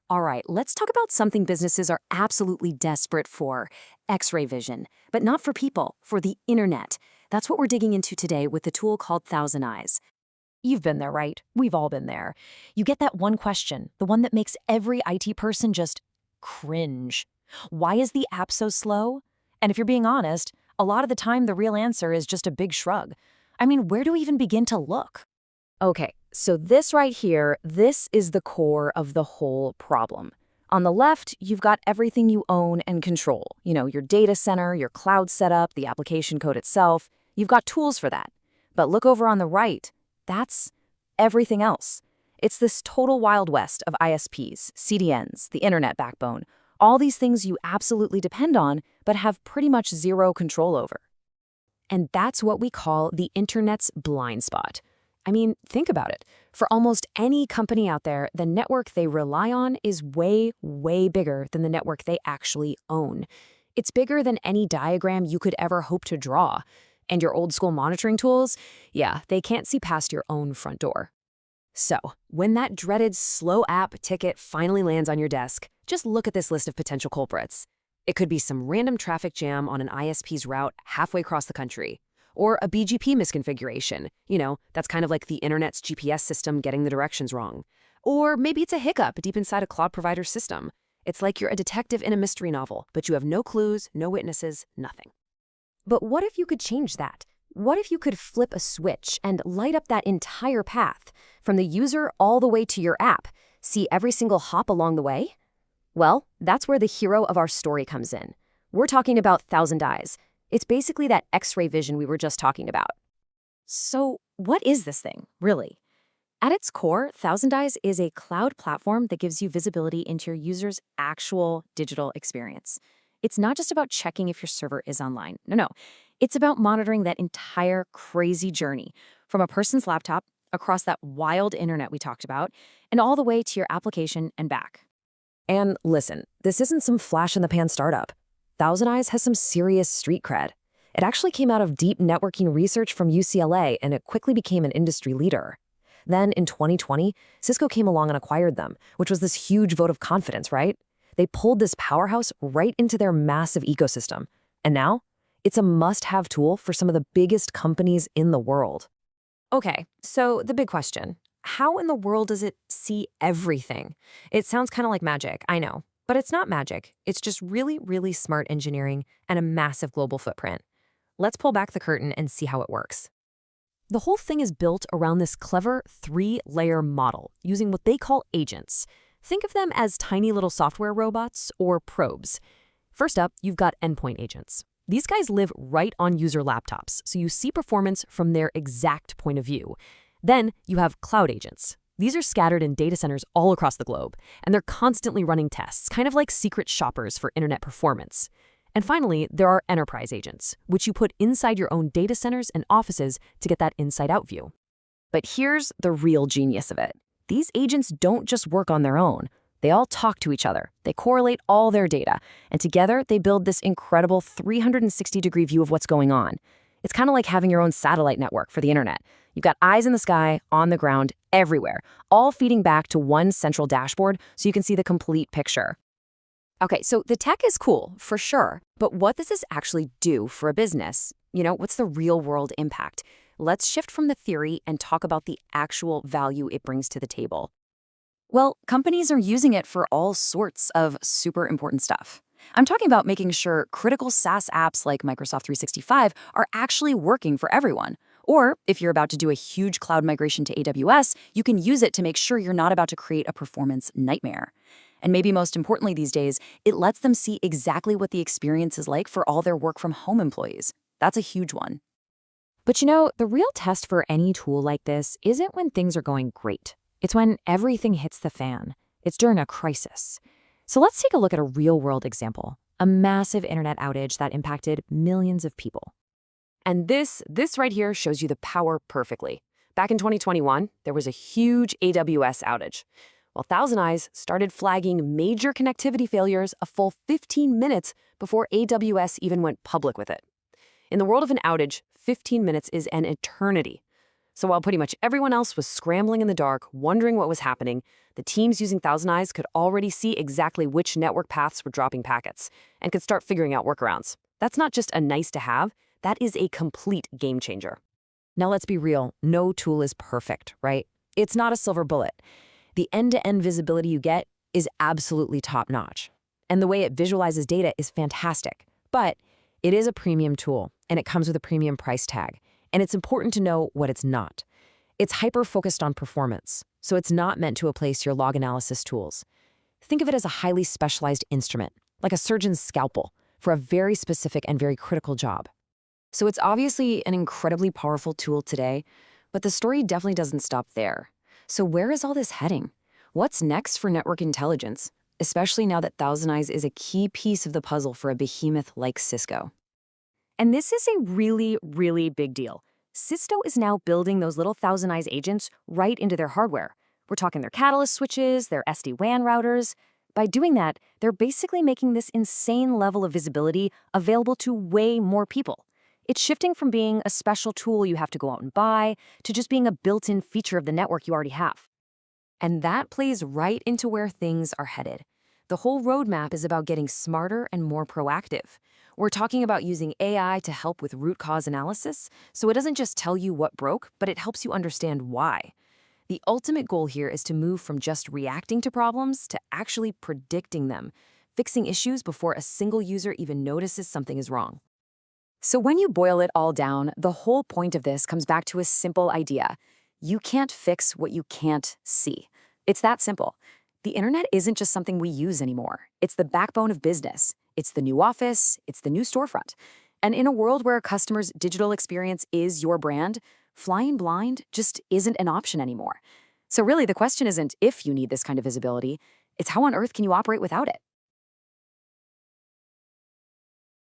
All right, let's talk about something businesses are absolutely desperate for: X-ray vision. But not for people, for the internet. That's what we're digging into today with the tool called ThousandEyes. You've been there, right? We've all been there. You get that one question, the one that makes every IT person just cringe. Why is the app so slow? And if you're being honest, a lot of the time the real answer is just a big shrug. I mean, where do we even begin to look? Okay, so this right here, this is the core of the whole problem. On the left, you've got everything you own and control. Your data center, your cloud setup, the application code itself. You've got tools for that. But look over on the right. That's everything else. It's this total wild west of ISPs, CDNs, the internet backbone, all these things you absolutely depend on, but have pretty much zero control over. And that's what we call the internet's blind spot. I mean, think about it. For almost any company out there, the network they rely on is way, way bigger than the network they actually own. It's bigger than any diagram you could ever hope to draw. And your old school monitoring tools, yeah, they can't see past your own front door. So, when that dreaded slow app ticket finally lands on your desk, just look at this list of potential culprits. It could be some random traffic jam on an ISP's route halfway across the country. Or a BGP misconfiguration. That's kind of like the internet's GPS system getting the directions wrong. Or maybe it's a hiccup deep inside a cloud provider's system. It's like you're a detective in a mystery novel, but you have no clues, no witnesses, nothing. But what if you could change that? What if you could flip a switch and light up that entire path, from the user all the way to your app, see every single hop along the way? Well, that's where the hero of our story comes in. We're talking about ThousandEyes. It's basically that X-ray vision we were just talking about. So, what is this thing, really? At its core, ThousandEyes is a cloud platform that gives you visibility into your user's actual digital experience. It's not just about checking if your server is online. No. It's about monitoring that entire crazy journey from a person's laptop across that wild internet we talked about and all the way to your application and back. And listen, this isn't some flash-in-the-pan startup. ThousandEyes has some serious street cred. It actually came out of deep networking research from UCLA, and it quickly became an industry leader. Then, in 2020, Cisco came along and acquired them, which was this huge vote of confidence, right? They pulled this powerhouse right into their massive ecosystem. And now, it's a must-have tool for some of the biggest companies in the world. Okay, so the big question. How in the world does it see everything? It sounds kind of like magic, I know. But it's not magic. It's just really, really smart engineering and a massive global footprint. Let's pull back the curtain and see how it works. The whole thing is built around this clever 3-layer model using what they call agents. Think of them as tiny little software robots or probes. First up, you've got endpoint agents. These guys live right on user laptops, so you see performance from their exact point of view. Then you have cloud agents. These are scattered in data centers all across the globe, and they're constantly running tests, kind of like secret shoppers for internet performance. And finally, there are enterprise agents, which you put inside your own data centers and offices to get that inside-out view. But here's the real genius of it. These agents don't just work on their own. They all talk to each other. They correlate all their data, and together they build this incredible 360-degree view of what's going on. It's kind of like having your own satellite network for the internet. You've got eyes in the sky, on the ground, everywhere, all feeding back to one central dashboard so you can see the complete picture. Okay, so the tech is cool, for sure, but what does this actually do for a business? What's the real-world impact? Let's shift from the theory and talk about the actual value it brings to the table. Well, companies are using it for all sorts of super important stuff. I'm talking about making sure critical SaaS apps like Microsoft 365 are actually working for everyone. Or if you're about to do a huge cloud migration to AWS, you can use it to make sure you're not about to create a performance nightmare. And maybe most importantly these days, it lets them see exactly what the experience is like for all their work from home employees. That's a huge one. But the real test for any tool like this isn't when things are going great. It's when everything hits the fan. It's during a crisis. So let's take a look at a real-world example, a massive internet outage that impacted millions of people. And this right here shows you the power perfectly. Back in 2021, there was a huge AWS outage. Well, ThousandEyes started flagging major connectivity failures a full 15 minutes before AWS even went public with it. In the world of an outage, 15 minutes is an eternity. So while pretty much everyone else was scrambling in the dark, wondering what was happening, the teams using ThousandEyes could already see exactly which network paths were dropping packets and could start figuring out workarounds. That's not just a nice to have, that is a complete game changer. Now let's be real, no tool is perfect, right? It's not a silver bullet. The end-to-end visibility you get is absolutely top-notch. And the way it visualizes data is fantastic. But it is a premium tool, and it comes with a premium price tag. And it's important to know what it's not. It's hyper-focused on performance, so it's not meant to replace your log analysis tools. Think of it as a highly specialized instrument, like a surgeon's scalpel, for a very specific and very critical job. So it's obviously an incredibly powerful tool today, but the story definitely doesn't stop there. So where is all this heading? What's next for network intelligence, especially now that ThousandEyes is a key piece of the puzzle for a behemoth like Cisco? And this is a really, really big deal. Cisco is now building those little ThousandEyes agents right into their hardware. We're talking their Catalyst switches, their SD-WAN routers. By doing that, they're basically making this insane level of visibility available to way more people. It's shifting from being a special tool you have to go out and buy to just being a built-in feature of the network you already have. And that plays right into where things are headed. The whole roadmap is about getting smarter and more proactive. We're talking about using AI to help with root cause analysis, so it doesn't just tell you what broke, but it helps you understand why. The ultimate goal here is to move from just reacting to problems to actually predicting them, fixing issues before a single user even notices something is wrong. So when you boil it all down, the whole point of this comes back to a simple idea. You can't fix what you can't see. It's that simple. The internet isn't just something we use anymore. It's the backbone of business. It's the new office. It's the new storefront. And in a world where a customer's digital experience is your brand, flying blind just isn't an option anymore. So really, the question isn't if you need this kind of visibility, it's how on earth can you operate without it?